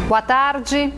Boa tarde.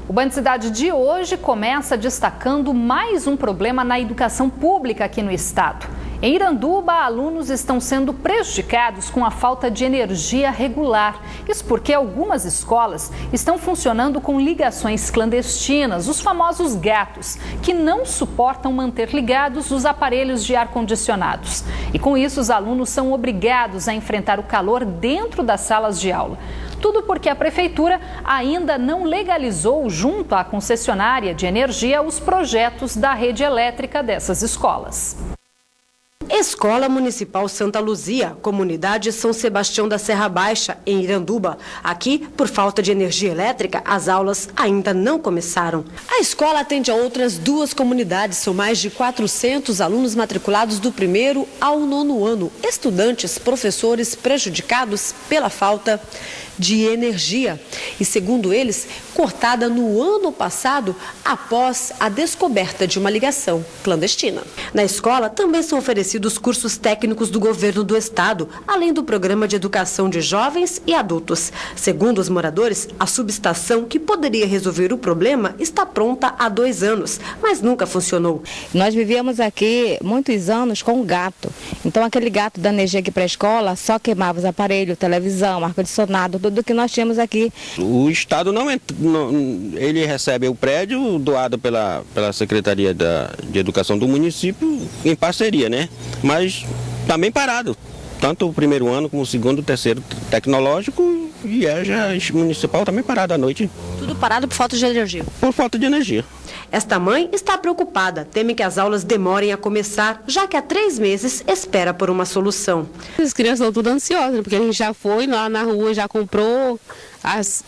O Band Cidade de hoje começa destacando mais um problema na educação pública aqui no estado. Em Iranduba, alunos estão sendo prejudicados com a falta de energia regular. Isso porque algumas escolas estão funcionando com ligações clandestinas, os famosos gatos, que não suportam manter ligados os aparelhos de ar-condicionados. E com isso, os alunos são obrigados a enfrentar o calor dentro das salas de aula. Tudo porque a prefeitura ainda não legalizou, junto à concessionária de energia, os projetos da rede elétrica dessas escolas. Escola Municipal Santa Luzia, comunidade São Sebastião da Serra Baixa, em Iranduba. Aqui, por falta de energia elétrica, as aulas ainda não começaram. A escola atende a outras duas comunidades. São mais de 400 alunos matriculados do 1º ao 9º ano. Estudantes, professores prejudicados pela falta de energia. E, segundo eles, cortada no ano passado após a descoberta de uma ligação clandestina. Na escola também são oferecidos cursos técnicos do governo do estado, além do programa de educação de jovens e adultos. Segundo os moradores, a subestação que poderia resolver o problema está pronta há 2 anos, mas nunca funcionou. Nós vivíamos aqui muitos anos com um gato. Então aquele gato da energia aqui para a escola só queimava os aparelhos, televisão, ar-condicionado, tudo que nós tínhamos aqui. O estado ele recebe o prédio doado pela Secretaria de Educação do município em parceria, né? Mas também parado, tanto o 1º ano como o 2º, 3º tecnológico e já municipal também parado à noite. Tudo parado por falta de energia? Por falta de energia. Esta mãe está preocupada, teme que as aulas demorem a começar, já que há 3 meses espera por uma solução. As crianças estão tudo ansiosas, porque a gente já foi lá na rua, já comprou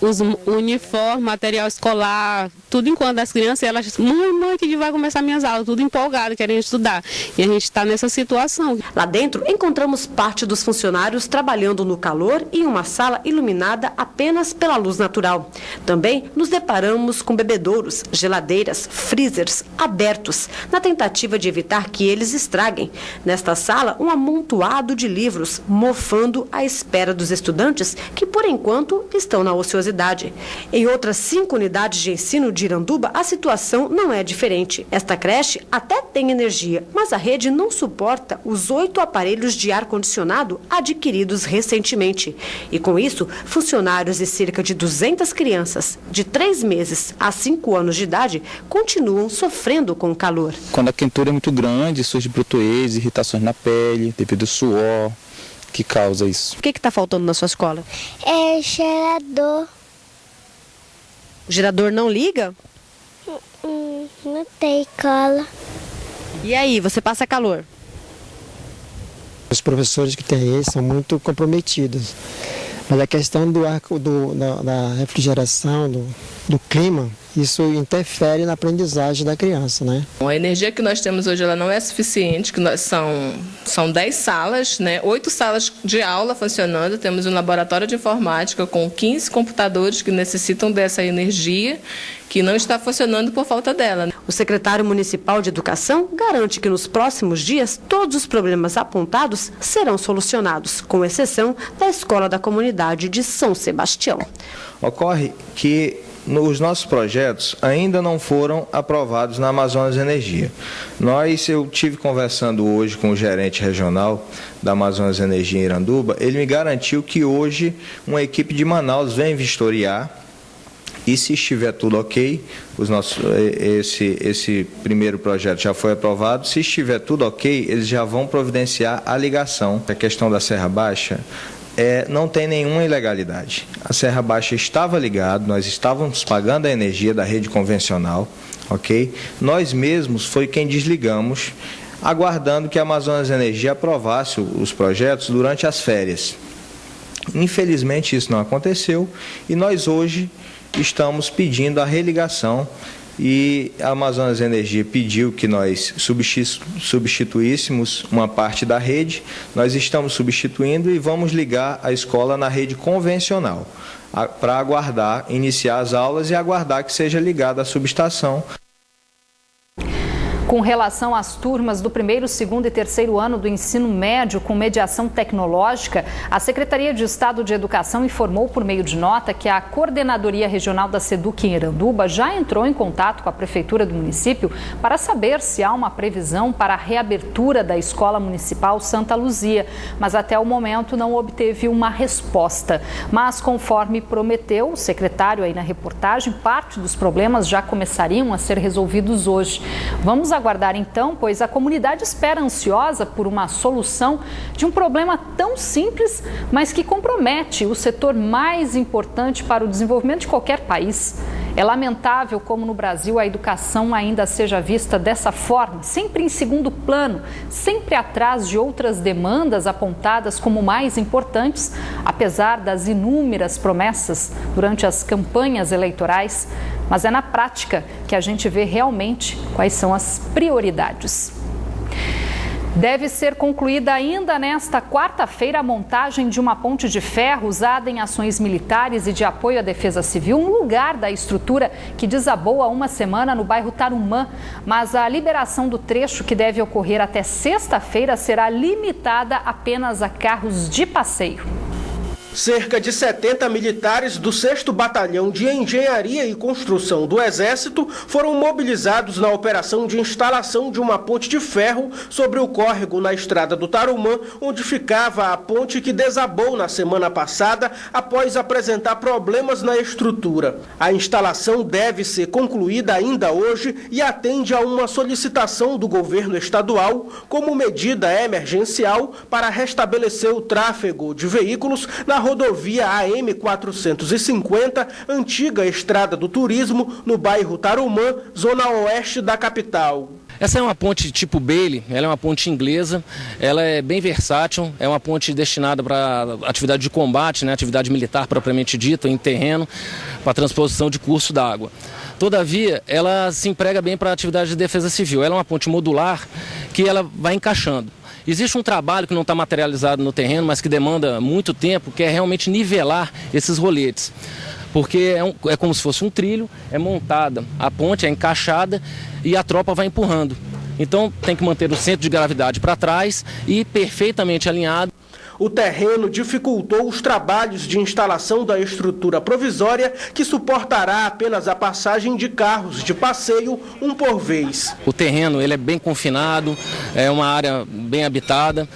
os uniformes, material escolar, tudo enquanto as crianças, elas, mãe, que vai começar minhas aulas, tudo empolgado, querendo estudar. E a gente está nessa situação. Lá dentro, encontramos parte dos funcionários trabalhando no calor em uma sala iluminada apenas pela luz natural. Também nos deparamos com bebedouros, geladeiras, freezers abertos, na tentativa de evitar que eles estraguem. Nesta sala, um amontoado de livros, mofando à espera dos estudantes que, por enquanto, estão na ociosidade. Em outras 5 unidades de ensino de Iranduba, a situação não é diferente. Esta creche até tem energia, mas a rede não suporta os 8 aparelhos de ar-condicionado adquiridos recentemente. E com isso, funcionários e cerca de 200 crianças de 3 meses a 5 anos de idade continuam sofrendo com o calor. Quando a quentura é muito grande, surge brutoez, irritações na pele, devido ao suor, que causa isso. O que está faltando na sua escola? É gerador. O gerador não liga? Não tem cola. E aí, você passa calor? Os professores que tem aí são muito comprometidos. Mas a questão da refrigeração, do clima, isso interfere na aprendizagem da criança, né? A energia que nós temos hoje ela não é suficiente, que são 10 salas, né? 8 salas de aula funcionando, temos um laboratório de informática com 15 computadores que necessitam dessa energia, que não está funcionando por falta dela. O secretário municipal de Educação garante que nos próximos dias todos os problemas apontados serão solucionados, com exceção da escola da comunidade de São Sebastião. Ocorre que os nossos projetos ainda não foram aprovados na Amazonas Energia. Eu tive conversando hoje com o gerente regional da Amazonas Energia em Iranduba, ele me garantiu que hoje uma equipe de Manaus vem vistoriar e, se estiver tudo ok, esse primeiro projeto já foi aprovado, se estiver tudo ok, eles já vão providenciar a ligação. A questão da Serra Baixa não tem nenhuma ilegalidade. A Serra Baixa estava ligada, nós estávamos pagando a energia da rede convencional, ok? Nós mesmos foi quem desligamos, aguardando que a Amazonas Energia aprovasse os projetos durante as férias. Infelizmente isso não aconteceu e nós hoje estamos pedindo a religação e a Amazonas Energia pediu que nós substituíssemos uma parte da rede. Nós estamos substituindo e vamos ligar a escola na rede convencional para iniciar as aulas e aguardar que seja ligada a subestação. Com relação às turmas do primeiro, segundo e terceiro ano do ensino médio com mediação tecnológica, a Secretaria de Estado de Educação informou por meio de nota que a Coordenadoria Regional da SEDUC em Iranduba já entrou em contato com a Prefeitura do município para saber se há uma previsão para a reabertura da Escola Municipal Santa Luzia, mas até o momento não obteve uma resposta. Mas, conforme prometeu o secretário aí na reportagem, parte dos problemas já começariam a ser resolvidos hoje. Vamos aguardar então, pois a comunidade espera ansiosa por uma solução de um problema tão simples, mas que compromete o setor mais importante para o desenvolvimento de qualquer país. É lamentável como no Brasil a educação ainda seja vista dessa forma, sempre em segundo plano, sempre atrás de outras demandas apontadas como mais importantes, apesar das inúmeras promessas durante as campanhas eleitorais. Mas é na prática que a gente vê realmente quais são as prioridades. Deve ser concluída ainda nesta quarta-feira a montagem de uma ponte de ferro usada em ações militares e de apoio à defesa civil, um lugar da estrutura que desabou há uma semana no bairro Tarumã. Mas a liberação do trecho, que deve ocorrer até sexta-feira, será limitada apenas a carros de passeio. Cerca de 70 militares do 6º Batalhão de Engenharia e Construção do Exército foram mobilizados na operação de instalação de uma ponte de ferro sobre o córrego na estrada do Tarumã, onde ficava a ponte que desabou na semana passada após apresentar problemas na estrutura. A instalação deve ser concluída ainda hoje e atende a uma solicitação do governo estadual como medida emergencial para restabelecer o tráfego de veículos na rodovia AM450, antiga Estrada do Turismo, no bairro Tarumã, zona oeste da capital. Essa é uma ponte tipo Bailey, ela é uma ponte inglesa, ela é bem versátil, é uma ponte destinada para atividade de combate, né, atividade militar propriamente dita, em terreno, para transposição de curso d'água. Todavia, ela se emprega bem para a atividade de defesa civil, ela é uma ponte modular que ela vai encaixando. Existe um trabalho que não está materializado no terreno, mas que demanda muito tempo, que é realmente nivelar esses roletes. Porque é como se fosse um trilho, é montada, a ponte é encaixada e a tropa vai empurrando. Então tem que manter o centro de gravidade para trás e perfeitamente alinhado. O terreno dificultou os trabalhos de instalação da estrutura provisória, que suportará apenas a passagem de carros de passeio, um por vez. O terreno ele é bem confinado, é uma área bem habitada.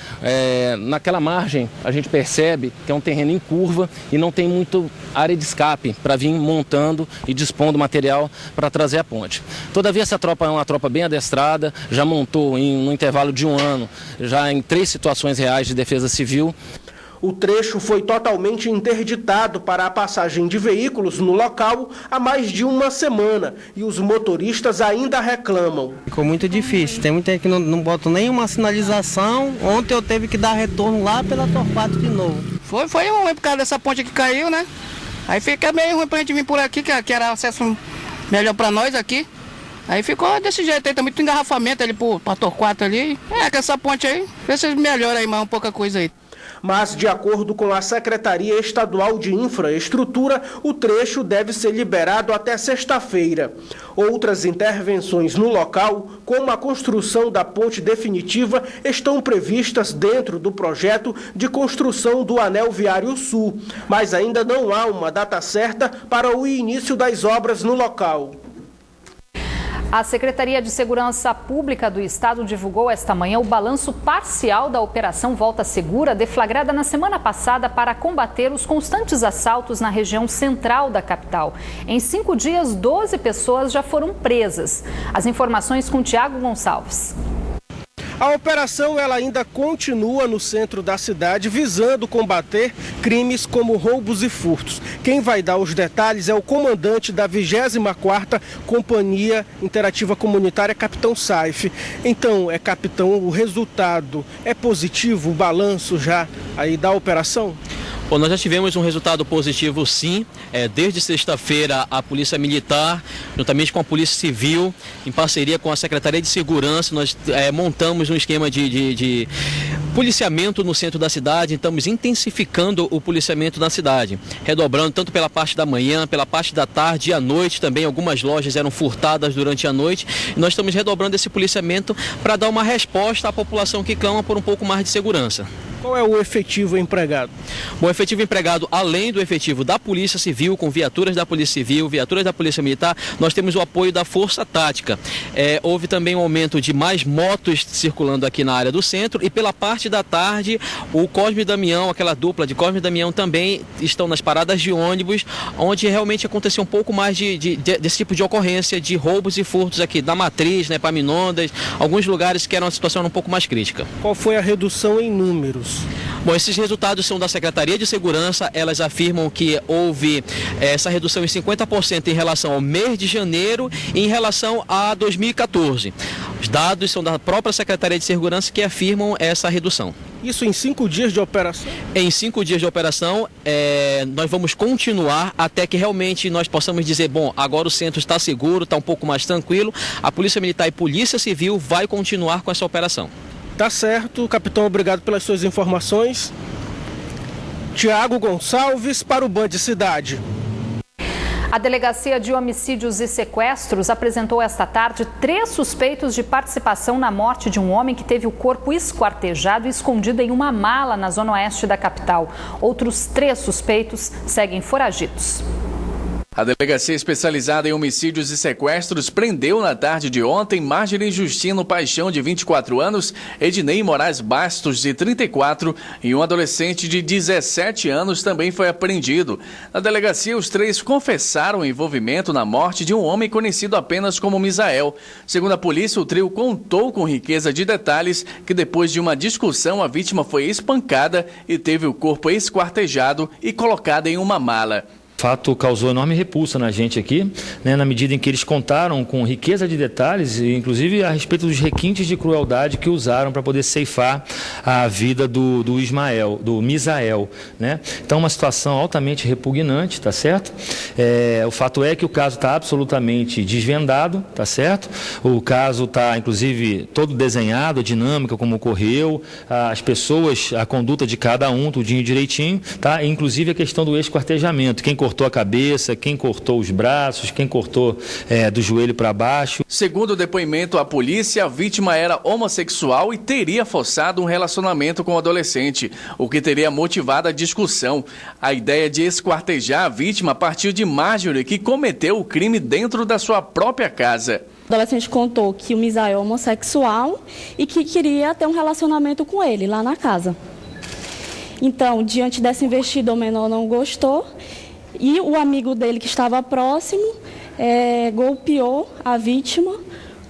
Naquela margem a gente percebe que é um terreno em curva e não tem muito área de escape para vir montando e dispondo material para trazer a ponte. Todavia, essa tropa é uma tropa bem adestrada, já montou no intervalo de um ano, já em 3 situações reais de defesa civil. O trecho foi totalmente interditado para a passagem de veículos no local há mais de uma semana e os motoristas ainda reclamam. Ficou muito difícil, tem muita gente que não botou nenhuma sinalização. Ontem eu teve que dar retorno lá pela Torquato de novo. Foi ruim por causa dessa ponte que caiu, né? Aí fica meio ruim pra gente vir por aqui, que era acesso melhor pra nós aqui. Aí ficou desse jeito aí, tem muito engarrafamento ali pra Torquato ali. Com essa ponte aí, vê se melhora aí mais um pouca coisa aí. Mas, de acordo com a Secretaria Estadual de Infraestrutura, o trecho deve ser liberado até sexta-feira. Outras intervenções no local, como a construção da ponte definitiva, estão previstas dentro do projeto de construção do Anel Viário Sul, mas ainda não há uma data certa para o início das obras no local. A Secretaria de Segurança Pública do Estado divulgou esta manhã o balanço parcial da Operação Volta Segura, deflagrada na semana passada para combater os constantes assaltos na região central da capital. Em 5 dias, 12 pessoas já foram presas. As informações com Tiago Gonçalves. A operação ela ainda continua no centro da cidade, visando combater crimes como roubos e furtos. Quem vai dar os detalhes é o comandante da 24ª Companhia Interativa Comunitária, Capitão Saif. Então, capitão, o resultado é positivo, o balanço já aí da operação? Bom, nós já tivemos um resultado positivo, sim. Desde sexta-feira, a Polícia Militar, juntamente com a Polícia Civil, em parceria com a Secretaria de Segurança, nós montamos um esquema de Policiamento no centro da cidade, estamos intensificando o policiamento na cidade, redobrando tanto pela parte da manhã, pela parte da tarde e à noite também. Algumas lojas eram furtadas durante a noite e nós estamos redobrando esse policiamento para dar uma resposta à população que clama por um pouco mais de segurança. Qual é o efetivo empregado? Bom, o efetivo empregado, além do efetivo da Polícia Civil, com viaturas da Polícia Civil, viaturas da Polícia Militar, nós temos o apoio da Força Tática. Houve também um aumento de mais motos circulando aqui na área do centro e pela parte da tarde, o Cosme e Damião, aquela dupla de Cosme e Damião também estão nas paradas de ônibus, onde realmente aconteceu um pouco mais desse tipo de ocorrência de roubos e furtos aqui da Matriz, né, Epaminondas, alguns lugares que eram uma situação um pouco mais crítica. Qual foi a redução em números? Bom, esses resultados são da Secretaria de Segurança, elas afirmam que houve essa redução em 50% em relação ao mês de janeiro e em relação a 2014. Os dados são da própria Secretaria de Segurança que afirmam essa redução. Isso em 5 dias de operação? Em 5 dias de operação, nós vamos continuar até que realmente nós possamos dizer, bom, agora o centro está seguro, está um pouco mais tranquilo. A Polícia Militar e Polícia Civil vai continuar com essa operação. Tá certo, capitão, obrigado pelas suas informações. Tiago Gonçalves para o Band Cidade. A Delegacia de Homicídios e Sequestros apresentou esta tarde 3 suspeitos de participação na morte de um homem que teve o corpo esquartejado e escondido em uma mala na zona oeste da capital. Outros 3 suspeitos seguem foragidos. A Delegacia Especializada em Homicídios e Sequestros prendeu na tarde de ontem Marjorie Justino Paixão, de 24 anos, Ednei Moraes Bastos, de 34, e um adolescente de 17 anos também foi apreendido. Na delegacia, os 3 confessaram o envolvimento na morte de um homem conhecido apenas como Misael. Segundo a polícia, o trio contou com riqueza de detalhes que depois de uma discussão, a vítima foi espancada e teve o corpo esquartejado e colocado em uma mala. O fato causou enorme repulsa na gente aqui, né, na medida em que eles contaram com riqueza de detalhes, inclusive a respeito dos requintes de crueldade que usaram para poder ceifar a vida do Misael. Né? Então, uma situação altamente repugnante, tá certo? O fato é que o caso está absolutamente desvendado, tá certo? O caso está, inclusive, todo desenhado, a dinâmica, como ocorreu, as pessoas, a conduta de cada um, tudinho direitinho, tá? Inclusive a questão do esquartejamento, quem cortou a cabeça, quem cortou os braços, quem cortou do joelho para baixo. Segundo o depoimento à polícia, a vítima era homossexual e teria forçado um relacionamento com o adolescente, o que teria motivado a discussão. A ideia de esquartejar a vítima partiu de Marjorie, que cometeu o crime dentro da sua própria casa. O adolescente contou que o Misael é homossexual e que queria ter um relacionamento com ele lá na casa. Então, diante dessa investida, o menor não gostou. E o amigo dele, que estava próximo, golpeou a vítima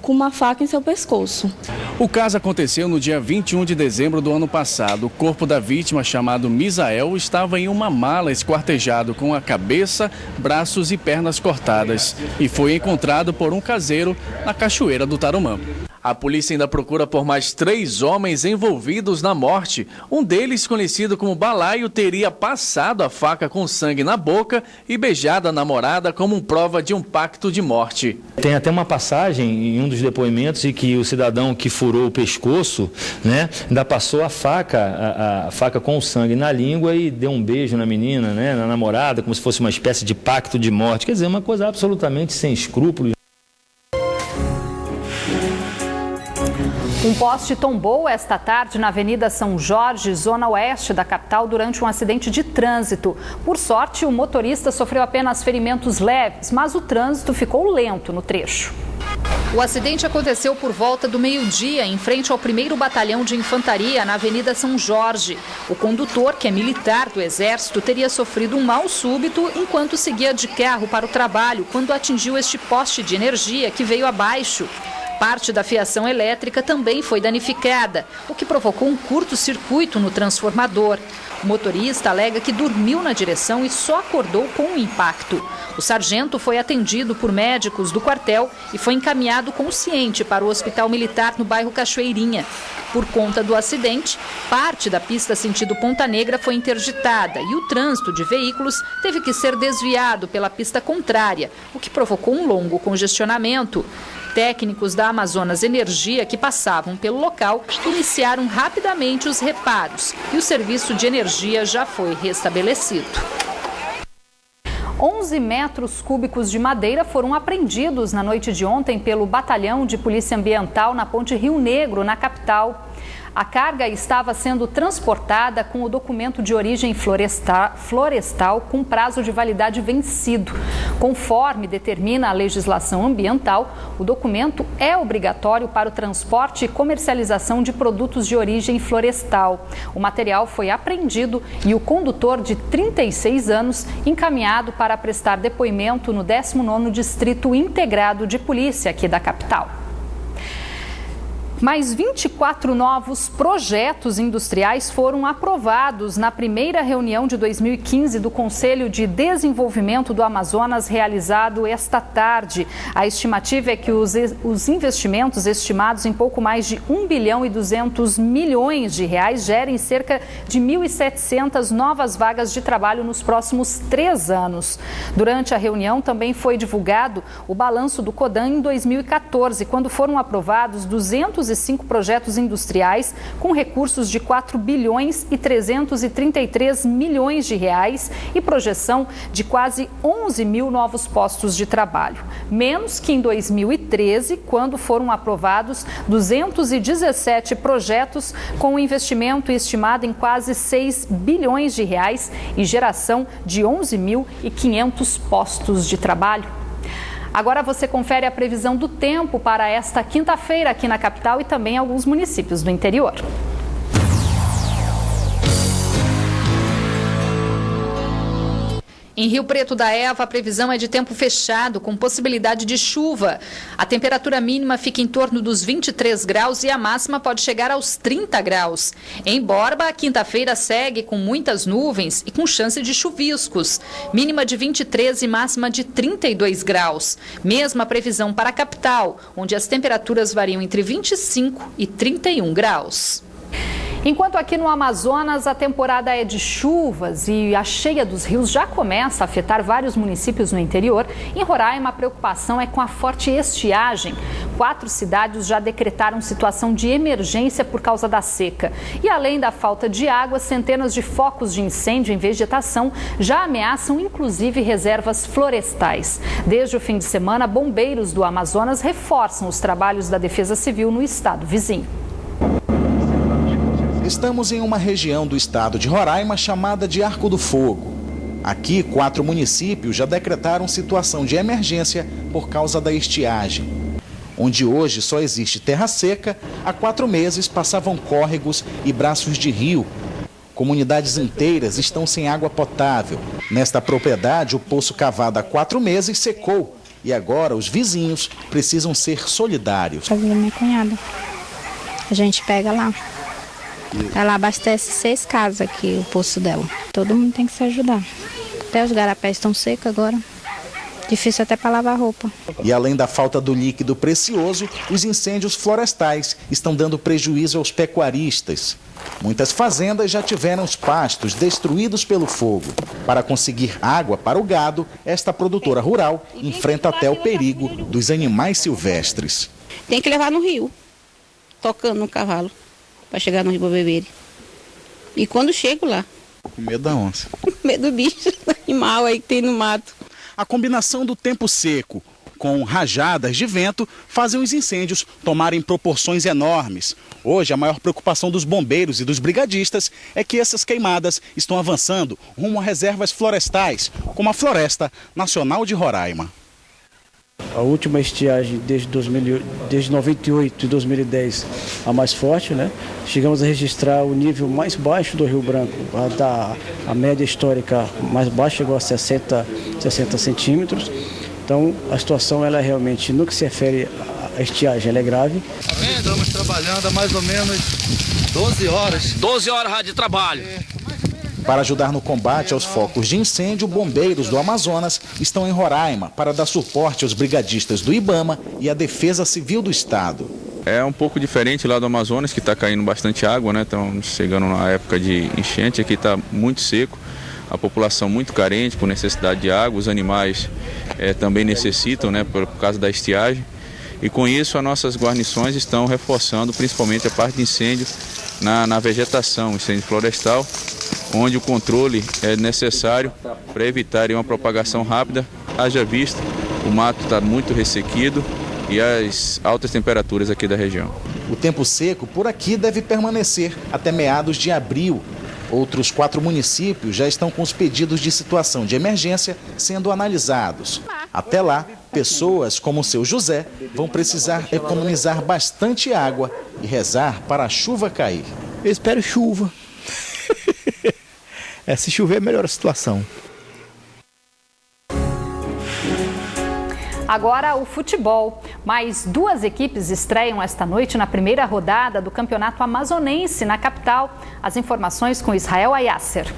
com uma faca em seu pescoço. O caso aconteceu no dia 21 de dezembro do ano passado. O corpo da vítima, chamado Misael, estava em uma mala esquartejado com a cabeça, braços e pernas cortadas e foi encontrado por um caseiro na Cachoeira do Tarumã. A polícia ainda procura por mais 3 homens envolvidos na morte. Um deles, conhecido como Balaio, teria passado a faca com sangue na boca e beijado a namorada como prova de um pacto de morte. Tem até uma passagem em um dos depoimentos em que o cidadão que furou o pescoço, né, ainda passou a faca com o sangue na língua e deu um beijo na menina, né, na namorada, como se fosse uma espécie de pacto de morte. Quer dizer, uma coisa absolutamente sem escrúpulos. Um poste tombou esta tarde na Avenida São Jorge, zona oeste da capital, durante um acidente de trânsito. Por sorte, o motorista sofreu apenas ferimentos leves, mas o trânsito ficou lento no trecho. O acidente aconteceu por volta do meio-dia, em frente ao 1º Batalhão de Infantaria, na Avenida São Jorge. O condutor, que é militar do Exército, teria sofrido um mal súbito enquanto seguia de carro para o trabalho, quando atingiu este poste de energia que veio abaixo. Parte da fiação elétrica também foi danificada, o que provocou um curto-circuito no transformador. O motorista alega que dormiu na direção e só acordou com o impacto. O sargento foi atendido por médicos do quartel e foi encaminhado consciente para o Hospital Militar no bairro Cachoeirinha. Por conta do acidente, parte da pista sentido Ponta Negra foi interditada e o trânsito de veículos teve que ser desviado pela pista contrária, o que provocou um longo congestionamento. Técnicos da Amazonas Energia, que passavam pelo local, iniciaram rapidamente os reparos e o serviço de energia já foi restabelecido. 11 metros cúbicos de madeira foram apreendidos na noite de ontem pelo Batalhão de Polícia Ambiental na Ponte Rio Negro, na capital. A carga estava sendo transportada com o documento de origem florestal com prazo de validade vencido. Conforme determina a legislação ambiental, o documento é obrigatório para o transporte e comercialização de produtos de origem florestal. O material foi apreendido e o condutor, de 36 anos, encaminhado para prestar depoimento no 19º Distrito Integrado de Polícia aqui da capital. Mais 24 novos projetos industriais foram aprovados na primeira reunião de 2015 do Conselho de Desenvolvimento do Amazonas, realizado esta tarde. A estimativa é que os investimentos, estimados em pouco mais de 1 bilhão e 200 milhões de reais, gerem cerca de 1.700 novas vagas de trabalho nos próximos 3 anos. Durante a reunião também foi divulgado o balanço do CODAN em 2014, quando foram aprovados 205 projetos industriais com recursos de 4 bilhões e 333 milhões de reais e projeção de quase 11 mil novos postos de trabalho. Menos que em 2013, quando foram aprovados 217 projetos com investimento estimado em quase 6 bilhões de reais e geração de 11.500 postos de trabalho. Agora você confere a previsão do tempo para esta quinta-feira aqui na capital e também em alguns municípios do interior. Em Rio Preto da Eva, a previsão é de tempo fechado, com possibilidade de chuva. A temperatura mínima fica em torno dos 23 graus e a máxima pode chegar aos 30 graus. Em Borba, a quinta-feira segue com muitas nuvens e com chance de chuviscos. Mínima de 23 e máxima de 32 graus. Mesma previsão para a capital, onde as temperaturas variam entre 25 e 31 graus. Enquanto aqui no Amazonas a temporada é de chuvas e a cheia dos rios já começa a afetar vários municípios no interior, em Roraima a preocupação é com a forte estiagem. 4 cidades já decretaram situação de emergência por causa da seca. E além da falta de água, centenas de focos de incêndio em vegetação já ameaçam inclusive reservas florestais. Desde o fim de semana, bombeiros do Amazonas reforçam os trabalhos da Defesa Civil no estado vizinho. Estamos em uma região do estado de Roraima chamada de Arco do Fogo. Aqui, 4 municípios já decretaram situação de emergência por causa da estiagem. Onde hoje só existe terra seca, há 4 meses passavam córregos e braços de rio. Comunidades inteiras estão sem água potável. Nesta propriedade, o poço cavado há 4 meses secou e agora os vizinhos precisam ser solidários. Fazendo minha cunhada. A gente pega lá. Ela abastece 6 casas aqui, o poço dela. Todo mundo tem que se ajudar. Até os garapés estão secos agora. Difícil até para lavar roupa. E além da falta do líquido precioso, os incêndios florestais estão dando prejuízo aos pecuaristas. Muitas fazendas já tiveram os pastos destruídos pelo fogo. Para conseguir água para o gado, esta produtora rural enfrenta até o perigo dos animais silvestres. Tem que levar no rio, tocando no cavalo, para chegar no rio para beber. E quando chego lá? Com medo da onça. Com medo do bicho, do animal aí que tem no mato. A combinação do tempo seco com rajadas de vento fazem os incêndios tomarem proporções enormes. Hoje, a maior preocupação dos bombeiros e dos brigadistas é que essas queimadas estão avançando rumo a reservas florestais, como a Floresta Nacional de Roraima. A última estiagem desde 98 e 2010, a mais forte, né? Chegamos a registrar o nível mais baixo do Rio Branco. A média histórica mais baixa chegou a 60 centímetros. Então, a situação, ela realmente, no que se refere à estiagem, ela é grave. Estamos trabalhando há mais ou menos 12 horas. 12 horas de trabalho. Para ajudar no combate aos focos de incêndio, bombeiros do Amazonas estão em Roraima para dar suporte aos brigadistas do IBAMA e à Defesa Civil do Estado. É um pouco diferente lá do Amazonas, que está caindo bastante água, né? Estão chegando na época de enchente, aqui está muito seco, a população muito carente, por necessidade de água, os animais também necessitam, né? Por causa da estiagem. E com isso as nossas guarnições estão reforçando principalmente a parte de incêndio na vegetação, incêndio florestal, onde o controle é necessário para evitar uma propagação rápida, haja vista o mato está muito ressequido e as altas temperaturas aqui da região. O tempo seco por aqui deve permanecer até meados de abril. Outros 4 municípios já estão com os pedidos de situação de emergência sendo analisados. Até lá, pessoas como o seu José vão precisar economizar bastante água e rezar para a chuva cair. Eu espero chuva. Se chover, melhora a situação. Agora o futebol. Mais 2 equipes estreiam esta noite na primeira rodada do Campeonato Amazonense na capital. As informações com Israel Ayasser.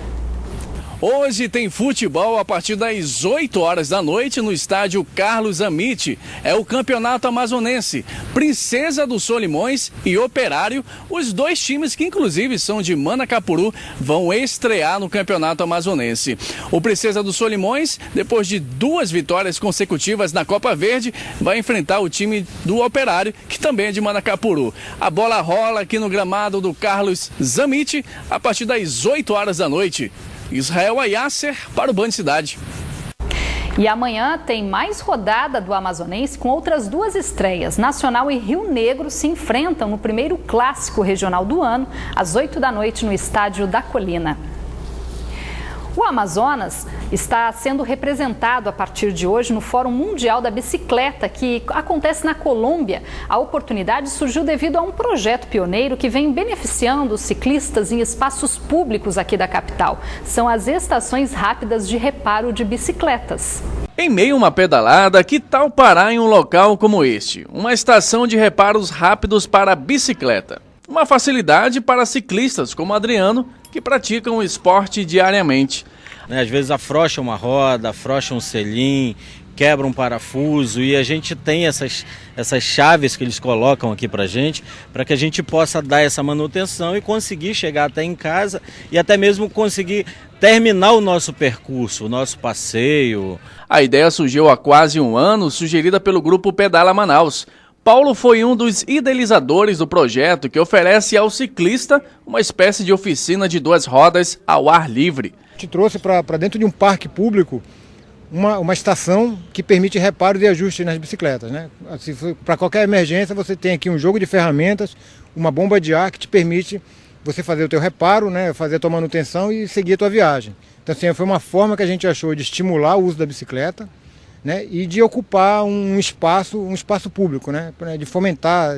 Hoje tem futebol a partir das 8 horas da noite no estádio Carlos Amite. É o Campeonato Amazonense. Princesa do Solimões e Operário, os 2 times que inclusive são de Manacapuru, vão estrear no Campeonato Amazonense. O Princesa do Solimões, depois de 2 vitórias consecutivas na Copa Verde, vai enfrentar o time do Operário, que também é de Manacapuru. A bola rola aqui no gramado do Carlos Amite a partir das 8 horas da noite. Israel Ayasser para o Band Cidade. E amanhã tem mais rodada do Amazonense com outras 2 estreias. Nacional e Rio Negro se enfrentam no primeiro clássico regional do ano, às 8 da noite no Estádio da Colina. O Amazonas está sendo representado a partir de hoje no Fórum Mundial da Bicicleta, que acontece na Colômbia. A oportunidade surgiu devido a um projeto pioneiro que vem beneficiando os ciclistas em espaços públicos aqui da capital. São as estações rápidas de reparo de bicicletas. Em meio a uma pedalada, que tal parar em um local como este? Uma estação de reparos rápidos para bicicleta. Uma facilidade para ciclistas como Adriano, que praticam o esporte diariamente. Às vezes afrouxa uma roda, afrouxa um selim, quebra um parafuso e a gente tem essas chaves que eles colocam aqui pra gente, para que a gente possa dar essa manutenção e conseguir chegar até em casa e até mesmo conseguir terminar o nosso percurso, o nosso passeio. A ideia surgiu há quase um ano, sugerida pelo grupo Pedala Manaus. Paulo foi um dos idealizadores do projeto, que oferece ao ciclista uma espécie de oficina de 2 rodas ao ar livre. A gente trouxe para dentro de um parque público uma estação que permite reparo e ajuste nas bicicletas, né? Para qualquer emergência você tem aqui um jogo de ferramentas, uma bomba de ar que te permite você fazer o teu reparo, né? Fazer a tua manutenção e seguir a tua viagem. Então assim, foi uma forma que a gente achou de estimular o uso da bicicleta, né, e de ocupar um espaço público, né, de fomentar,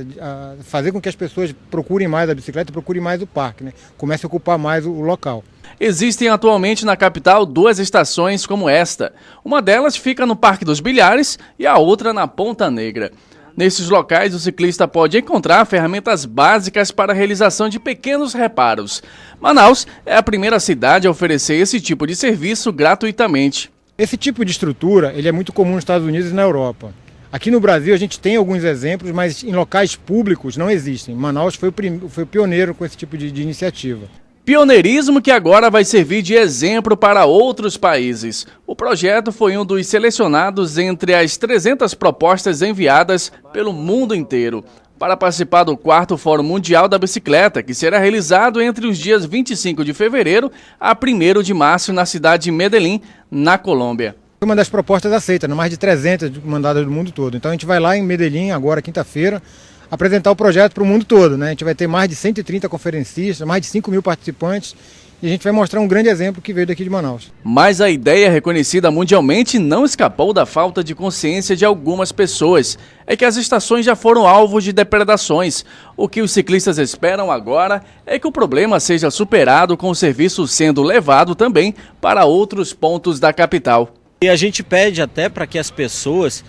fazer com que as pessoas procurem mais a bicicleta, procurem mais o parque, né, comece a ocupar mais o local. Existem atualmente na capital 2 estações como esta. Uma delas fica no Parque dos Bilhares e a outra na Ponta Negra. Nesses locais, o ciclista pode encontrar ferramentas básicas para a realização de pequenos reparos. Manaus é a primeira cidade a oferecer esse tipo de serviço gratuitamente. Esse tipo de estrutura ele é muito comum nos Estados Unidos e na Europa. Aqui no Brasil a gente tem alguns exemplos, mas em locais públicos não existem. Manaus foi o pioneiro com esse tipo de iniciativa. Pioneirismo que agora vai servir de exemplo para outros países. O projeto foi um dos selecionados entre as 300 propostas enviadas pelo mundo inteiro para participar do 4º Fórum Mundial da Bicicleta, que será realizado entre os dias 25 de fevereiro a 1º de março na cidade de Medellín, na Colômbia. Foi uma das propostas aceitas, mais de 300 mandadas do mundo todo. Então a gente vai lá em Medellín, agora quinta-feira, apresentar o projeto para o mundo todo, né? A gente vai ter mais de 130 conferencistas, mais de 5.000 participantes, e a gente vai mostrar um grande exemplo que veio daqui de Manaus. Mas a ideia reconhecida mundialmente não escapou da falta de consciência de algumas pessoas. É que as estações já foram alvos de depredações. O que os ciclistas esperam agora é que o problema seja superado com o serviço sendo levado também para outros pontos da capital. E a gente pede até para que as pessoas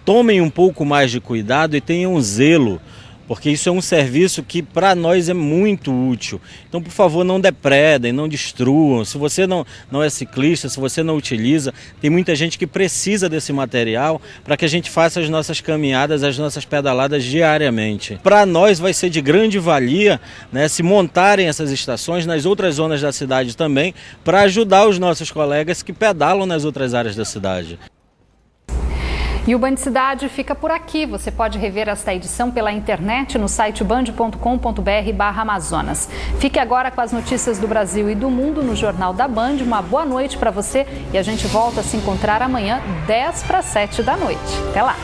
tomem um pouco mais de cuidado e tenham zelo, porque isso é um serviço que para nós é muito útil. Então, por favor, não depredem, não destruam. Se você não é ciclista, se você não utiliza, tem muita gente que precisa desse material para que a gente faça as nossas caminhadas, as nossas pedaladas diariamente. Para nós vai ser de grande valia, né, se montarem essas estações nas outras zonas da cidade também, para ajudar os nossos colegas que pedalam nas outras áreas da cidade. E o Band Cidade fica por aqui. Você pode rever esta edição pela internet no site band.com.br/Amazonas. Fique agora com as notícias do Brasil e do mundo no Jornal da Band. Uma boa noite para você e a gente volta a se encontrar amanhã, 6:50 da noite. Até lá!